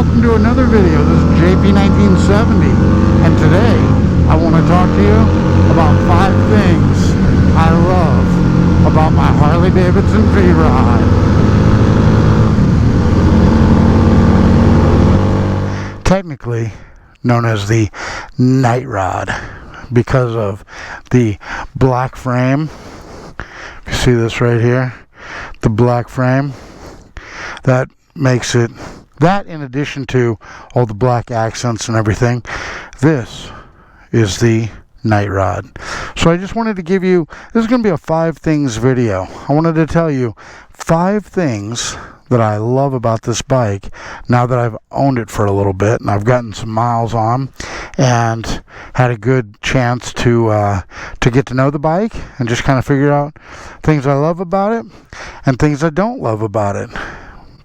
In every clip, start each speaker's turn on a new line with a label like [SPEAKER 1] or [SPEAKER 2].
[SPEAKER 1] welcome to another video. This is JP1970, and today I want to talk to you about 5 things I love about my Harley Davidson V-Rod. Technically known as the Night Rod because of the black frame. You see this right here, the black frame. That makes it, that in addition to all the black accents and everything, this is the Night Rod. So I just wanted to give you, this is going to be a 5 things video. I wanted to tell you 5 things that I love about this bike now that I've owned it for a little bit and I've gotten some miles on and had a good chance to get to know the bike and just kind of figure out things I love about it and things I don't love about it.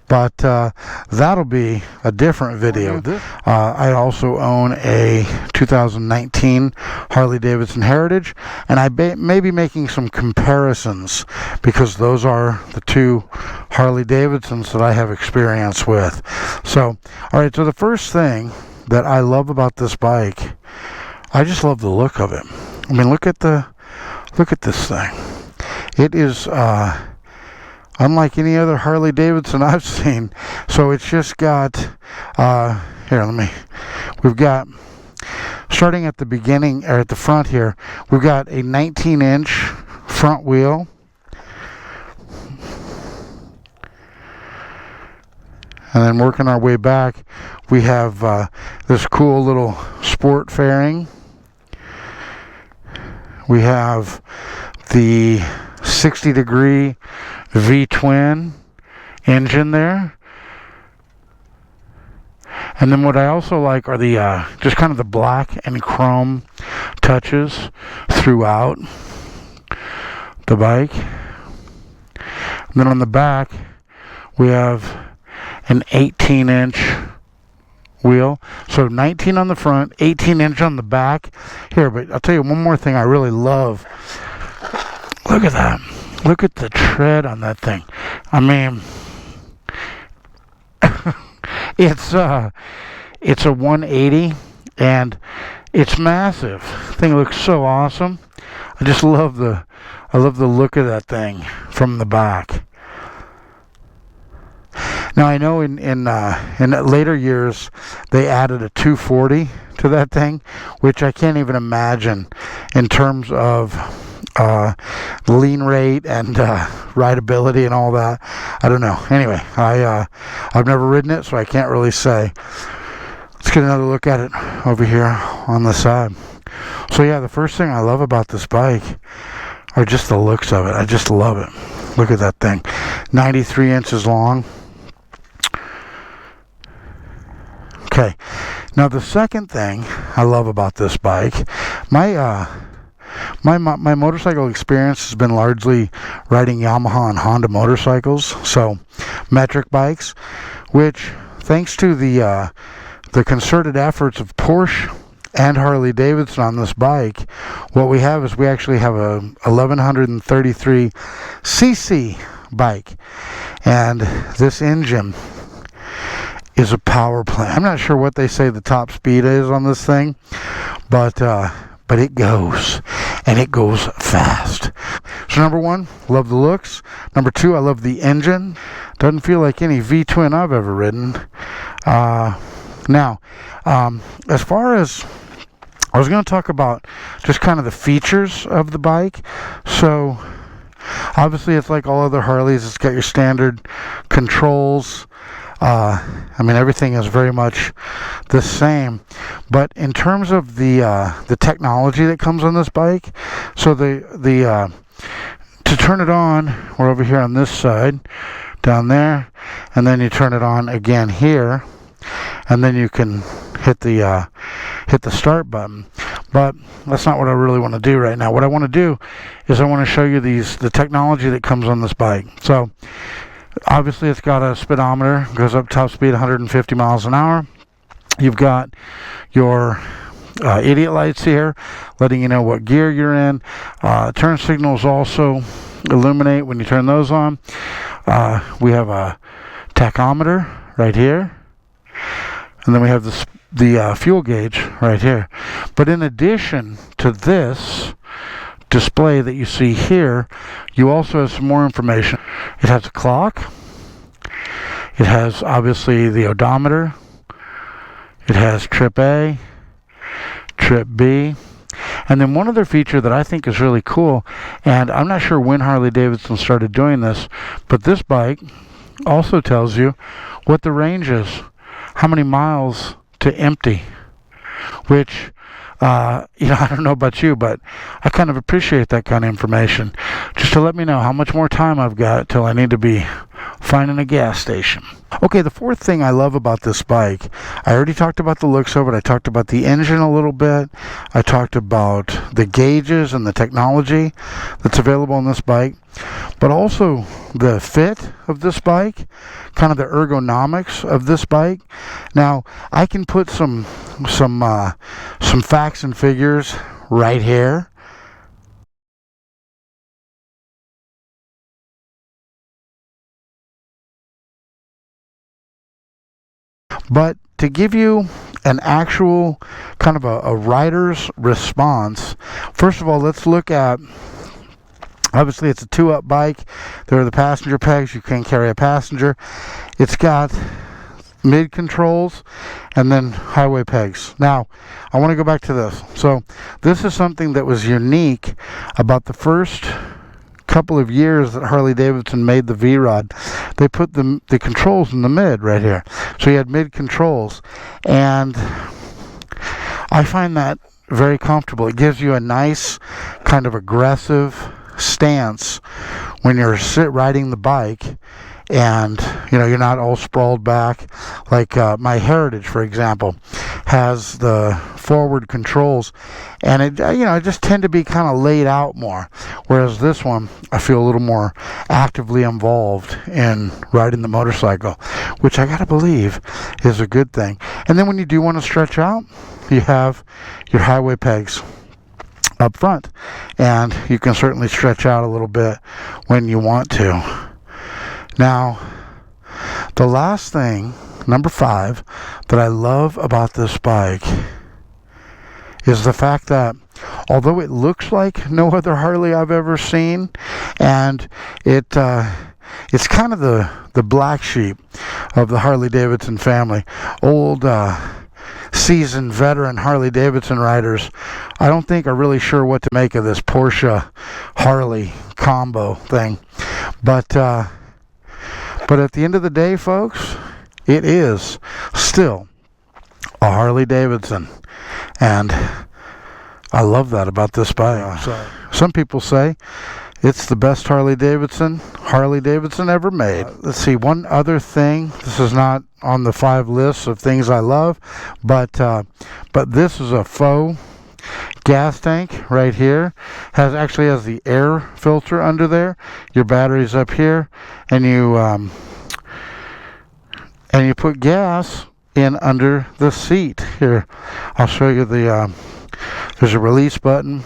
[SPEAKER 1] But that'll be a different video. I also own a 2019 Harley Davidson Heritage, and I may be making some comparisons because those are the 2 Harley Davidsons that I have experience with. So, alright, so the first thing that I love about this bike, I just love the look of it. I mean, look at this thing. It is unlike any other Harley Davidson I've seen. So it's just got, we've got, starting at the beginning, or at the front here, we've got a 19-inch front wheel. And then working our way back, we have this cool little sport fairing. We have the 60-degree V-twin engine there, and then what I also like are the just kind of the black and chrome touches throughout the bike. And then on the back we have an 18-inch wheel, so 19 on the front, 18-inch on the back here. But I'll tell you one more thing I really love. Look at that. Look at the tread on that thing. I mean, it's a 180 and it's massive. The thing looks so awesome. I just love the look of that thing from the back. Now I know in later years they added a 240 to that thing, which I can't even imagine in terms of lean rate and rideability and all that. I don't know. Anyway, I've never ridden it, so I can't really say. Let's get another look at it over here on the side. So yeah, the first thing I love about this bike are just the looks of it. I just love it. Look at that thing. 93 inches long. Okay. Now the second thing I love about this bike, my motorcycle experience has been largely riding Yamaha and Honda motorcycles, so metric bikes, which thanks to the concerted efforts of Porsche and Harley Davidson on this bike, what we have is we actually have a 1133 cc bike, and this engine is a power plant. I'm not sure what they say the top speed is on this thing, but it goes. And it goes fast. So number 1, love the looks. Number 2, I love the engine. Doesn't feel like any V-twin I've ever ridden. Now, as far as, I was going to talk about just kind of the features of the bike. So obviously it's like all other Harleys. It's got your standard controls. I mean, everything is very much the same, but in terms of the technology that comes on this bike, so to turn it on, we're over here on this side, down there, and then you turn it on again here, and then you can hit the start button. But that's not what I really want to do right now. What I want to do is I want to show you the technology that comes on this bike. So obviously it's got a speedometer, goes up top speed 150 miles an hour. You've got your idiot lights here letting you know what gear you're in. Turn signals also illuminate when you turn those on. We have a tachometer right here. And then we have the fuel gauge right here. But in addition to this display that you see here, you also have some more information. It has a clock. It has obviously the odometer. It has trip A, trip B. And then one other feature that I think is really cool, and I'm not sure when Harley Davidson started doing this, but this bike also tells you what the range is, how many miles to empty, which I don't know about you, but I kind of appreciate that kind of information, just to let me know how much more time I've got till I need to be finding a gas station. Okay, the fourth thing I love about this bike, I already talked about the looks of it, I talked about the engine a little bit, I talked about the gauges and the technology that's available on this bike, but also the fit of this bike, kind of the ergonomics of this bike. Now, I can put some facts and figures right here. But to give you an actual kind of a rider's response, first of all, let's look at, obviously it's a 2-up bike. There are the passenger pegs. You can carry a passenger. It's got mid controls and then highway pegs. Now, I want to go back to this. So this is something that was unique about the first couple of years that Harley Davidson made the V-Rod. They put the controls in the mid right here. So you had mid controls, and I find that very comfortable. It gives you a nice kind of aggressive stance when you're riding the bike, and you're not all sprawled back. Like my Heritage, for example, has the forward controls, and it I just tend to be kind of laid out more, whereas this one I feel a little more actively involved in riding the motorcycle, which I gotta believe is a good thing. And then when you do want to stretch out, you have your highway pegs up front, and you can certainly stretch out a little bit when you want to. Now, the last thing, number 5, that I love about this bike is the fact that although it looks like no other Harley I've ever seen, and it's kind of the black sheep of the Harley Davidson family, old seasoned veteran Harley Davidson riders, I don't think are really sure what to make of this Porsche Harley combo thing. But at the end of the day, folks, it is still a Harley Davidson, and I love that about this bike. Some people say it's the best Harley Davidson ever made. Let's see, one other thing. This is not on the 5 lists of things I love, but this is a faux gas tank right here. Actually has the air filter under there. Your battery's up here, and you put gas in under the seat. Here, I'll show you there's a release button,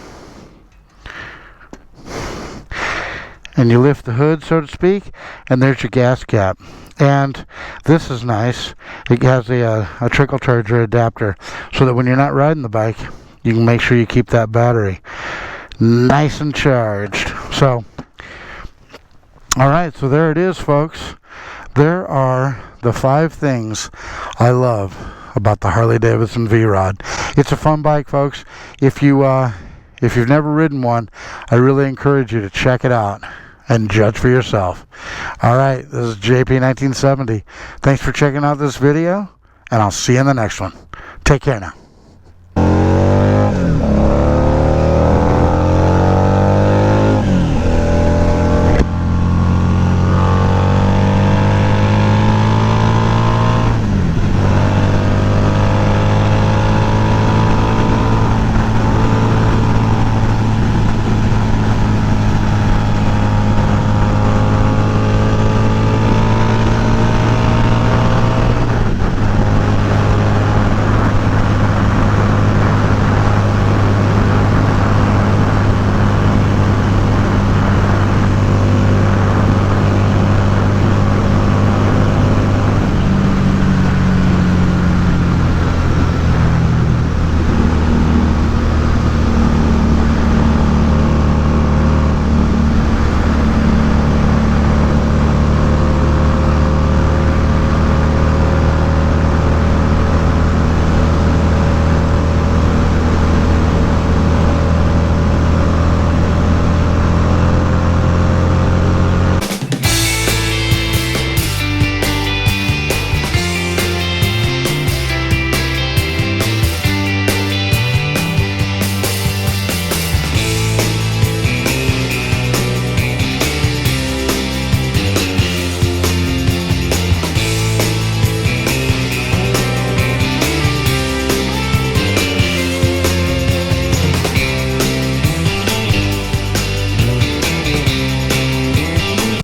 [SPEAKER 1] and you lift the hood, so to speak, and there's your gas cap. And this is nice. It has a trickle charger adapter, so that when you're not riding the bike, you can make sure you keep that battery nice and charged. So, alright, so there it is, folks. There are the 5 things I love about the Harley Davidson V-Rod. It's a fun bike, folks. If you've never ridden one, I really encourage you to check it out and judge for yourself. Alright, this is JP1970. Thanks for checking out this video, and I'll see you in the next one. Take care now.